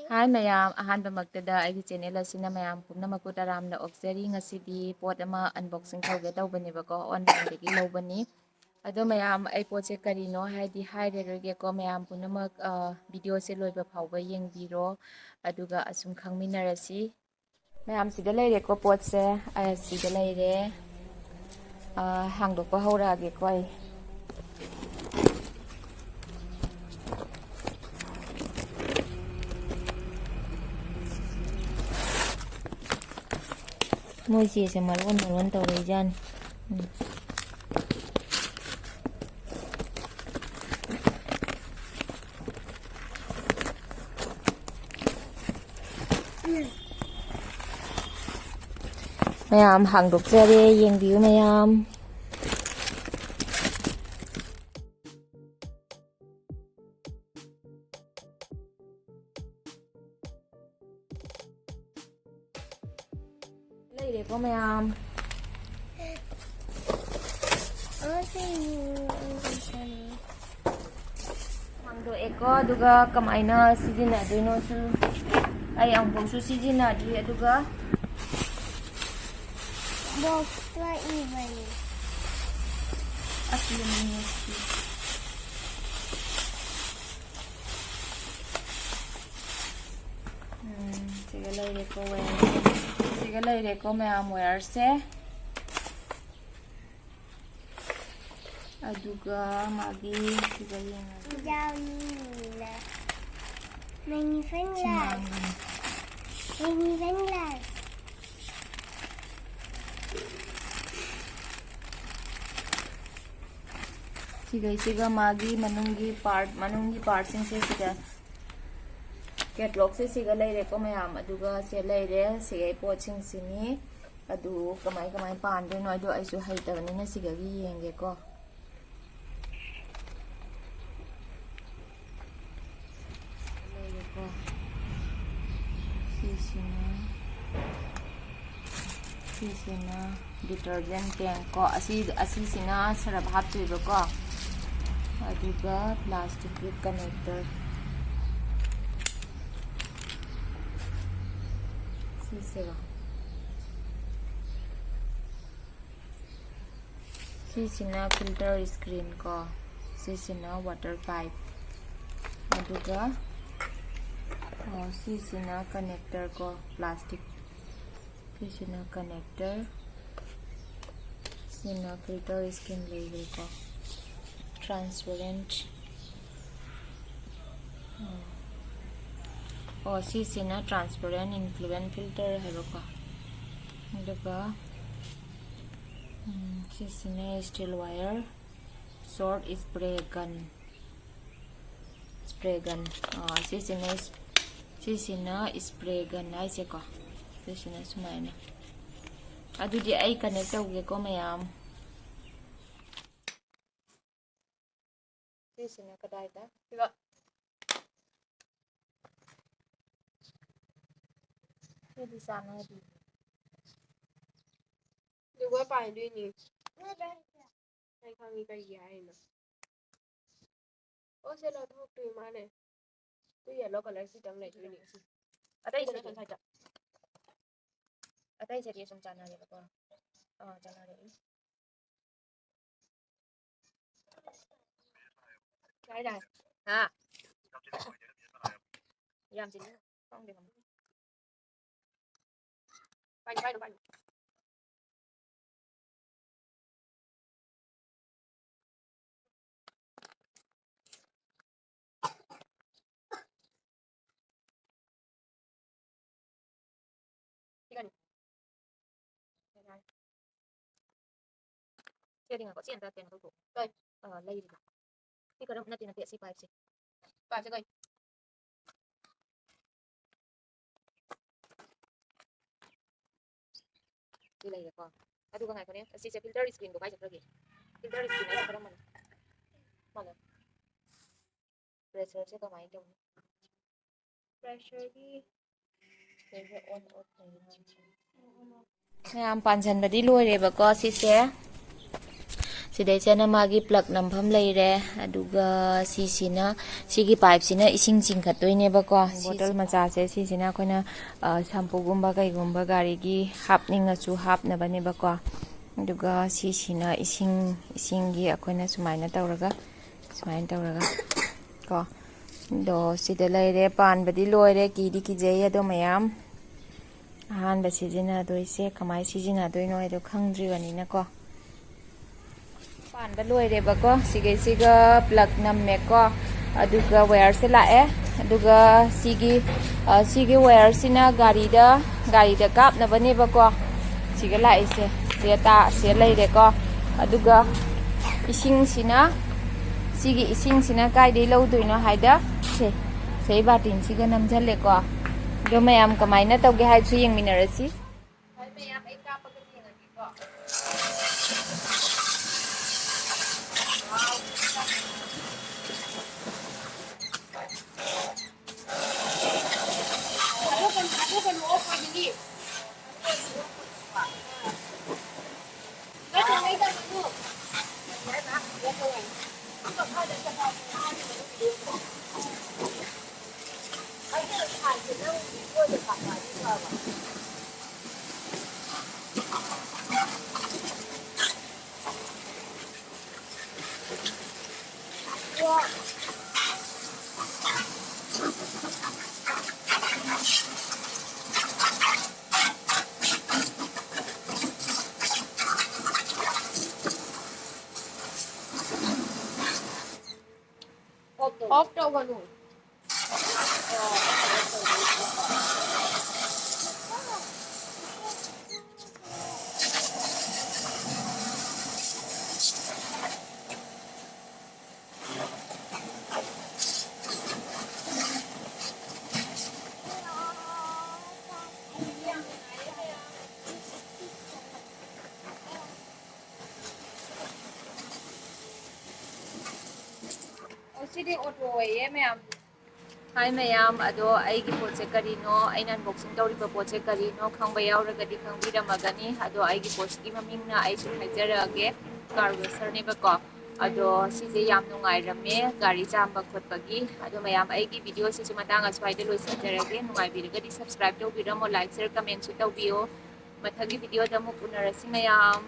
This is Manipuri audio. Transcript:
Hi mayam, ahanba magtada aigi channel asina mayam pumnamakku taramna oksari ngasidi pot ama unboxing tawge tawbaneba ko online degi lawbani ado mayam ai potse karino haidi hairerege ko mayam punamak video se loiba phawba yengbiro aduga asum khangminarasi mayam sida leire ko potse sida leire hangdokpa hawrage ko ai Moi chị sẽ mở luôn tàu đấy dân Mayam hàng đục ra đi yên view mayam lấy để có mayam hàng đục eko duga kamaina sijina dino su ay ang bongsu sijina di duga box wa even asli ni sige lấy để có wear sige lấy để có mayam wear se aduga magi siga yenga Jamila. Many fingers. Many fingers. siga magi manungi part sing se siga catalog se siga leire ko mayam aduga se leire siga pot sing sini adu kamai pan de no adu aisu haitabani na siga gi yenge ko sisina detergent tank ko asisina sarap happiba ko aduga plastic connector sisina filter screen ko sisina water pipe aduga sisina connector ko plastic sisina connector sina filter skin label ko transparent sisina transparent influent filter hai ko aduga sisina steel wire short spray gun sisina spray gun ai se ko sisina sumaina adudi ai connect tawge ko mayam sisina kadai ta siga di sana di 누가 빨리니? 내가 이해하나? 어제라 도둑이 많네. 또 얘로 갈래 시장 내주니. atai jadi sum chana le ko chana le cái này. yam sin không được Bánh. setting ko sian ta ten ko Rồi, lấy đi cái cái đó nãy tiền si pipe si và sẽ coi. đi lấy ko adu ka ngai ko ne si se filter screen ko kai chakra ki filter screen ai chakra mana pressure se ko mai dong Pressure đi. on off mayam panjan badi loire ba ko si se ꯁꯤꯗꯩꯁꯤꯅ ꯃꯥꯒꯤ ꯄ꯭ꯂꯛ ꯅꯝꯐꯝ ꯂꯩꯔꯦ ꯑꯗꯨꯒ ꯁꯤꯒꯤ ꯄꯥꯏꯞꯁꯤꯅ ꯏꯁꯤꯡ ꯆꯤꯡꯈꯠꯇꯣꯏꯅꯦꯕꯀꯣ ꯕꯣꯇꯜ ꯃꯆꯥꯁꯦ ꯁꯤꯁꯤꯅ ꯑꯩꯈꯣꯏꯅ ꯁꯝꯄꯨꯒꯨꯝꯕ ꯀꯩꯒꯨꯝꯕ ꯒꯥꯔꯤꯒꯤ ꯍꯥꯞꯅꯤꯡꯉꯁꯨ ꯍꯥꯞꯅꯕꯅꯦꯕꯀꯣ ꯑꯗꯨꯒ ꯁꯤꯁꯤꯅ ꯏꯁꯤꯡꯒꯤ ꯑꯩꯈꯣꯏꯅ ꯁꯨꯃꯥꯏꯅ ꯇꯧꯔꯒ ꯀꯣ ꯑꯗꯣ ꯁꯤꯗ ꯂꯩꯔꯦ ꯄꯥꯟꯕꯗꯤ ꯂꯣꯏꯔꯦ ꯀꯤꯗꯤ ꯀꯤꯖꯩ ꯑꯗꯣ ꯃꯌꯥꯝ ꯑꯍꯥꯟꯕ ꯁꯤꯖꯤꯟꯅꯗꯣꯏꯁꯦ ꯀꯃꯥꯏꯅ ꯁꯤꯖꯤꯟꯅꯗꯣꯏꯅꯣ ꯍꯥꯏꯗꯣ ꯈꯪꯗ꯭ꯔꯤꯕꯅꯤꯅꯀꯣ ꯄꯥꯟꯕ ꯂꯣꯏꯔꯦꯕꯀꯣ ꯁꯤꯒ ꯄ꯭ꯂꯛ ꯅꯝꯃꯦꯀꯣ ꯑꯗꯨꯒ ꯋꯦꯌꯔꯁꯦ ꯂꯥꯛꯑꯦ ꯑꯗꯨꯒ ꯁꯤꯒꯤ ꯋꯦꯌꯔꯁꯤꯅ ꯒꯥꯔꯤꯗ ꯀꯥꯞꯅꯕꯅꯦꯕꯀꯣ ꯁꯤꯒ ꯂꯥꯛꯏꯁꯦ ꯁꯤꯗ ꯂꯩꯔꯦꯀꯣ ꯑꯗꯨꯒ ꯁꯤꯒꯤ ꯏꯁꯤꯡꯁꯤꯅ ꯀꯥꯏꯗꯩ ꯂꯧꯗꯣꯏꯅꯣ ꯍꯥꯏꯗ ꯁꯤ ꯕꯥꯇꯤꯟꯁꯤꯒ ꯅꯝꯁꯤꯜꯂꯦꯀꯣ ꯑꯗꯣ ꯃꯌꯥꯝ ꯀꯃꯥꯏꯅ ꯇꯧꯒꯦ ꯍꯥꯏꯕꯁꯨ ꯌꯦꯡꯃꯤꯟꯅꯔꯁꯤ ꯃꯌꯥꯝ ꯑꯩ ꯀꯥꯞꯄꯒ ꯌꯦꯡꯉꯒꯦꯀꯣ off tꯧꯒꯅꯨ ꯁꯤꯗꯤ ꯑꯣꯇꯣ ꯑꯣꯏꯌꯦ ꯃꯌꯥꯝ ꯍꯥꯏ ꯃꯌꯥꯝ ꯑꯗꯣ ꯑꯩꯒꯤ ꯄꯣꯠꯁꯦ ꯀꯔꯤꯅꯣ ꯑꯩꯅ ꯑꯟꯕꯣꯛꯁꯤꯡ ꯇꯧꯔꯤꯕ ꯄꯣꯠꯁꯦ ꯀꯔꯤꯅꯣ ꯈꯪꯕ ꯌꯥꯎꯔꯒꯗꯤ ꯈꯪꯕꯤꯔꯝꯃꯒꯅꯤ ꯑꯗꯣ ꯑꯩꯒꯤ ꯄꯣꯠꯁꯤꯒꯤ ꯃꯃꯤꯡꯅ ꯑꯩꯁꯨ ꯍꯥꯏꯖꯔꯛꯑꯒꯦ ꯀꯥꯔꯋꯦꯁꯔꯅꯦꯕꯀꯣ ꯑꯗꯣ ꯁꯤꯁꯦ ꯌꯥꯝ ꯅꯨꯡꯉꯥꯏꯔꯝꯃꯦ ꯒꯥꯔꯤ ꯆꯥꯝꯕ ꯈꯣꯠꯄꯒꯤ ꯑꯗꯣ ꯃꯌꯥꯝ ꯑꯩꯒꯤ ꯚꯤꯗꯤꯑꯣꯁꯤꯁꯨ ꯃꯇꯥꯡ ꯑꯁ꯭ꯋꯥꯏꯗ ꯂꯣꯏꯁꯤꯟꯖꯔꯒꯦ ꯅꯨꯡꯉꯥꯏꯕꯤꯔꯒꯗꯤ ꯁꯕꯁꯀ꯭ꯔꯥꯏꯕ ꯇꯧꯕꯤꯔꯝꯃꯣ ꯂꯥꯏꯛ ꯁꯤꯌꯔ ꯀꯃꯦꯟꯁꯨ ꯇꯧꯕꯤꯌꯣ ꯃꯊꯪꯒꯤ ꯚꯤꯗꯤꯑꯣꯗ ꯑꯃꯨꯛ ꯎꯅꯔꯁꯤ ꯃꯌꯥꯝ